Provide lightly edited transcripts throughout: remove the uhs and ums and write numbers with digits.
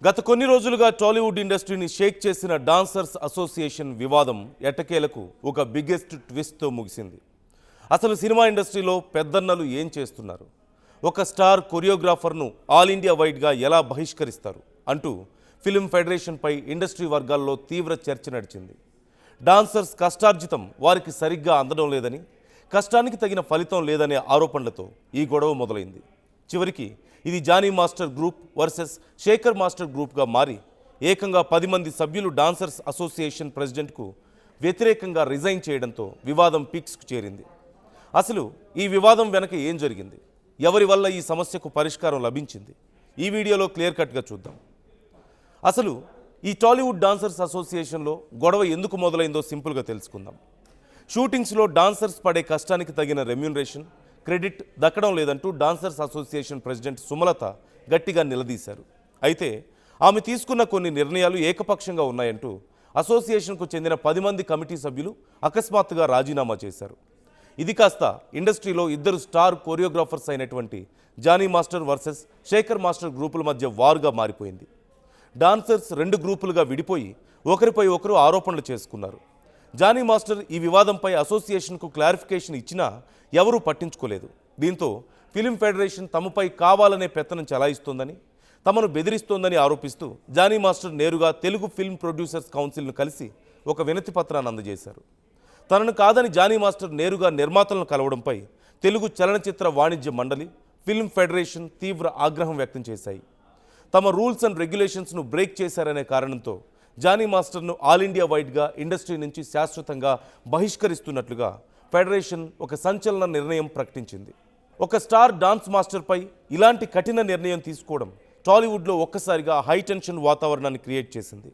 గత కొన్ని రోజులుగా టాలీవుడ్ ఇండస్ట్రీని షేక్ చేసిన డాన్సర్స్ అసోసియేషన్ వివాదం ఎట్టకేలకు ఒక బిగ్గెస్ట్ ట్విస్ట్తో ముగిసింది. అసలు సినిమా ఇండస్ట్రీలో పెద్దన్నలు ఏం చేస్తున్నారు, ఒక స్టార్ కొరియోగ్రాఫర్ను ఆల్ ఇండియా వైడ్గా ఎలా బహిష్కరిస్తారు అంటూ ఫిల్మ్ ఫెడరేషన్పై ఇండస్ట్రీ వర్గాల్లో తీవ్ర చర్చ నడిచింది. డాన్సర్స్ కష్టార్జితం వారికి సరిగ్గా అందడం లేదని, కష్టానికి తగిన ఫలితం లేదనే ఆరోపణలతో ఈ గొడవ మొదలైంది. చివరికి ఇది Jani master group versus Shekar master గ్రూప్గా మారి ఏకంగా 10 మంది సభ్యులు డాన్సర్స్ అసోసియేషన్ ప్రెసిడెంట్కు వ్యతిరేకంగా రిజైన్ చేయడంతో వివాదం పీక్స్కు చేరింది. అసలు ఈ వివాదం వెనక ఏం జరిగింది, ఎవరి వల్ల ఈ సమస్యకు పరిష్కారం లభించింది, ఈ వీడియోలో క్లియర్ కట్గా చూద్దాం. అసలు ఈ టాలీవుడ్ డాన్సర్స్ అసోసియేషన్లో గొడవ ఎందుకు మొదలైందో సింపుల్గా తెలుసుకుందాం. షూటింగ్స్లో డాన్సర్స్ పడే కష్టానికి తగిన రెమ్యూనరేషన్, క్రెడిట్ దక్కడం లేదంటూ డాన్సర్స్ అసోసియేషన్ ప్రెసిడెంట్ సుమలత గట్టిగా నిలదీశారు. అయితే ఆమె తీసుకున్న కొన్ని నిర్ణయాలు ఏకపక్షంగా ఉన్నాయంటూ అసోసియేషన్కు చెందిన 10 మంది కమిటీ సభ్యులు అకస్మాత్తుగా రాజీనామా చేశారు. ఇది కాస్త ఇండస్ట్రీలో ఇద్దరు స్టార్ కొరియోగ్రాఫర్స్ అయినటువంటి Jani master versus Shekar master గ్రూపుల మధ్య వారుగా మారిపోయింది. డాన్సర్స్ 2 గ్రూపులుగా విడిపోయి ఒకరిపై ఒకరు ఆరోపణలు చేసుకున్నారు. జానీ మాస్టర్ ఈ వివాదంపై అసోసియేషన్కు క్లారిఫికేషన్ ఇచ్చినా ఎవరూ పట్టించుకోలేదు. దీంతో ఫిల్మ్ ఫెడరేషన్ తమపై కావాలనే పెత్తనం చెలాయిస్తోందని, తమను బెదిరిస్తోందని ఆరోపిస్తూ జానీ మాస్టర్ నేరుగా తెలుగు ఫిల్మ్ ప్రొడ్యూసర్స్ కౌన్సిల్ను కలిసి ఒక వినతి పత్రాన్ని అందజేశారు. తనను కాదని జానీ మాస్టర్ నేరుగా నిర్మాతలను కలవడంపై తెలుగు చలనచిత్ర వాణిజ్య మండలి, ఫిల్మ్ ఫెడరేషన్ తీవ్ర ఆగ్రహం వ్యక్తం చేశాయి. తమ రూల్స్ అండ్ రెగ్యులేషన్స్ను బ్రేక్ చేశారనే కారణంతో జానీ మాస్టర్ను ఆల్ ఇండియా వైడ్గా ఇండస్ట్రీ నుంచి శాశ్వతంగా బహిష్కరిస్తున్నట్లుగా ఫెడరేషన్ ఒక సంచలన నిర్ణయం ప్రకటించింది. ఒక స్టార్ డాన్స్ మాస్టర్పై ఇలాంటి కఠిన నిర్ణయం తీసుకోవడం టాలీవుడ్లో ఒక్కసారిగా హై టెన్షన్ వాతావరణాన్ని క్రియేట్ చేసింది.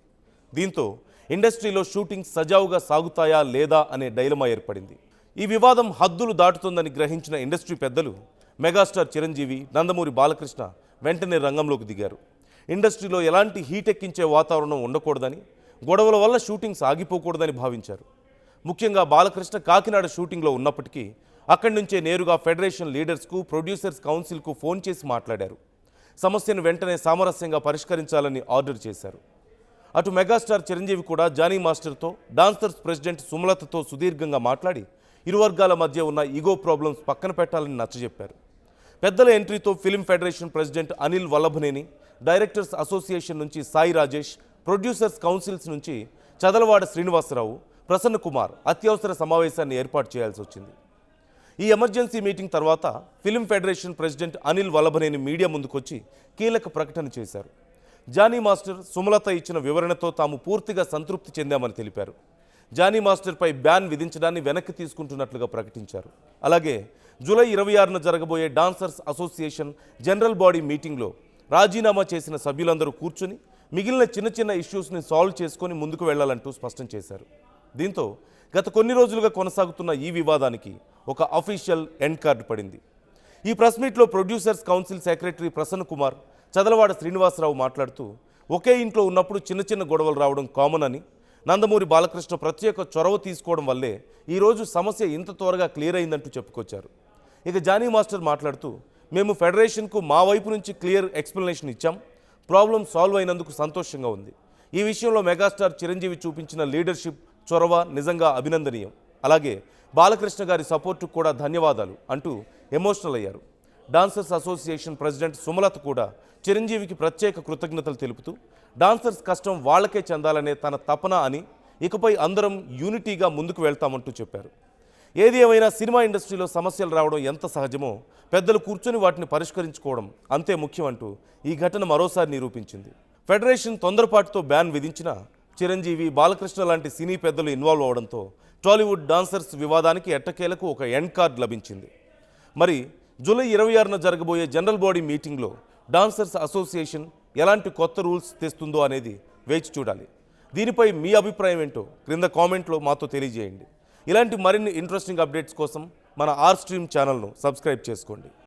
దీంతో ఇండస్ట్రీలో షూటింగ్ సజావుగా సాగుతాయా లేదా అనే డైలమా ఏర్పడింది. ఈ వివాదం హద్దులు దాటుతుందని గ్రహించిన ఇండస్ట్రీ పెద్దలు మెగాస్టార్ చిరంజీవి, నందమూరి బాలకృష్ణ వెంటనే రంగంలోకి దిగారు. ఇండస్ట్రీలో ఎలాంటి హీట్ ఎక్కించే వాతావరణం ఉండకూడదని, గొడవల వల్ల షూటింగ్స్ ఆగిపోకూడదని భావించారు. ముఖ్యంగా బాలకృష్ణ కాకినాడ షూటింగ్లో ఉన్నప్పటికీ అక్కడి నుంచే నేరుగా ఫెడరేషన్ లీడర్స్కు, ప్రొడ్యూసర్స్ కౌన్సిల్కు ఫోన్ చేసి మాట్లాడారు. సమస్యను వెంటనే సామరస్యంగా పరిష్కరించాలని ఆర్డర్ చేశారు. అటు మెగాస్టార్ చిరంజీవి కూడా జానీ మాస్టర్తో, డాన్సర్స్ ప్రెసిడెంట్ సుమలతతో సుదీర్ఘంగా మాట్లాడి ఇరు వర్గాల మధ్య ఉన్న ఈగో ప్రాబ్లమ్స్ పక్కన పెట్టాలని నచ్చజెప్పారు. పెద్దల ఎంట్రీతో film federation president Anil Vallabhaneni, directors association నుంచి సాయి రాజేష్, ప్రొడ్యూసర్స్ కౌన్సిల్స్ నుంచి చదలవాడ శ్రీనివాసరావు, ప్రసన్న కుమార్ అత్యవసర సమావేశాన్ని ఏర్పాటు చేయాల్సి వచ్చింది. ఈ ఎమర్జెన్సీ మీటింగ్ తర్వాత film federation president Anil Vallabhaneni media ముందుకొచ్చి కీలక ప్రకటన చేశారు. జానీ మాస్టర్, సుమలత ఇచ్చిన వివరణతో తాము పూర్తిగా సంతృప్తి చెందామని తెలిపారు. జానీ మాస్టర్పై బ్యాన్ విధించడాన్ని వెనక్కి తీసుకుంటున్నట్లుగా ప్రకటించారు. అలాగే జూలై 26న జరగబోయే డాన్సర్స్ అసోసియేషన్ జనరల్ బాడీ మీటింగ్లో రాజీనామా చేసిన సభ్యులందరూ కూర్చుని మిగిలిన చిన్న చిన్న ఇష్యూస్ని సాల్వ్ చేసుకొని ముందుకు వెళ్లాలంటూ స్పష్టం చేశారు. దీంతో గత కొన్ని రోజులుగా కొనసాగుతున్న ఈ వివాదానికి ఒక అఫీషియల్ ఎండ్ కార్డు పడింది. ఈ ప్రెస్ మీట్లో producers council secretary Prasanna Kumar, Chadalavada Srinivasarao మాట్లాడుతూ ఒకే ఇంట్లో ఉన్నప్పుడు చిన్న చిన్న గొడవలు రావడం కామన్ అని, నందమూరి బాలకృష్ణ ప్రత్యేక చొరవ తీసుకోవడం వల్లే ఈరోజు సమస్య ఇంత త్వరగా క్లియర్ అయిందంటూ చెప్పుకొచ్చారు. ఇక జానీ మాస్టర్ మాట్లాడుతూ, మేము ఫెడరేషన్కు మా వైపు నుంచి క్లియర్ ఎక్స్ప్లెనేషన్ ఇచ్చాం, ప్రాబ్లం సాల్వ్ అయినందుకు సంతోషంగా ఉంది. ఈ విషయంలో మెగాస్టార్ చిరంజీవి చూపించిన లీడర్షిప్, చొరవ నిజంగా అభినందనీయం. అలాగే బాలకృష్ణ గారి సపోర్టుకు కూడా ధన్యవాదాలు అంటూ ఎమోషనల్ అయ్యారు. డాన్సర్స్ అసోసియేషన్ ప్రెసిడెంట్ సుమలత కూడా చిరంజీవికి ప్రత్యేక కృతజ్ఞతలు తెలుపుతూ డాన్సర్స్ కష్టం వాళ్లకే చెందాలనే తన తపన అని, ఇకపై అందరం యూనిటీగా ముందుకు వెళ్తామంటూ చెప్పారు. ఏది ఏమైనా సినిమా ఇండస్ట్రీలో సమస్యలు రావడం ఎంత సహజమో పెద్దలు కూర్చొని వాటిని పరిష్కరించుకోవడం అంతే ముఖ్యం అంటూ ఈ ఘటన మరోసారి నిరూపించింది. ఫెడరేషన్ తొందరపాటుతో బ్యాన్ విధించినా చిరంజీవి, బాలకృష్ణ లాంటి సినీ పెద్దలు ఇన్వాల్వ్ అవడంతో టాలీవుడ్ డాన్సర్స్ వివాదానికి ఎట్టకేలకు ఒక ఎండ్ కార్డ్ లభించింది. మరి జూలై 26న జరగబోయే జనరల్ బాడీ మీటింగ్లో డాన్సర్స్ అసోసియేషన్ ఎలాంటి కొత్త రూల్స్ తెస్తుందో అనేది వేచి చూడాలి. దీనిపై మీ అభిప్రాయం ఏంటో క్రింద కామెంట్లో మాతో తెలియజేయండి. ఇలాంటి మరిన్ని ఇంట్రెస్టింగ్ అప్డేట్స్ కోసం మన ఆర్ స్ట్రీమ్ ఛానల్ను సబ్స్క్రైబ్ చేసుకోండి.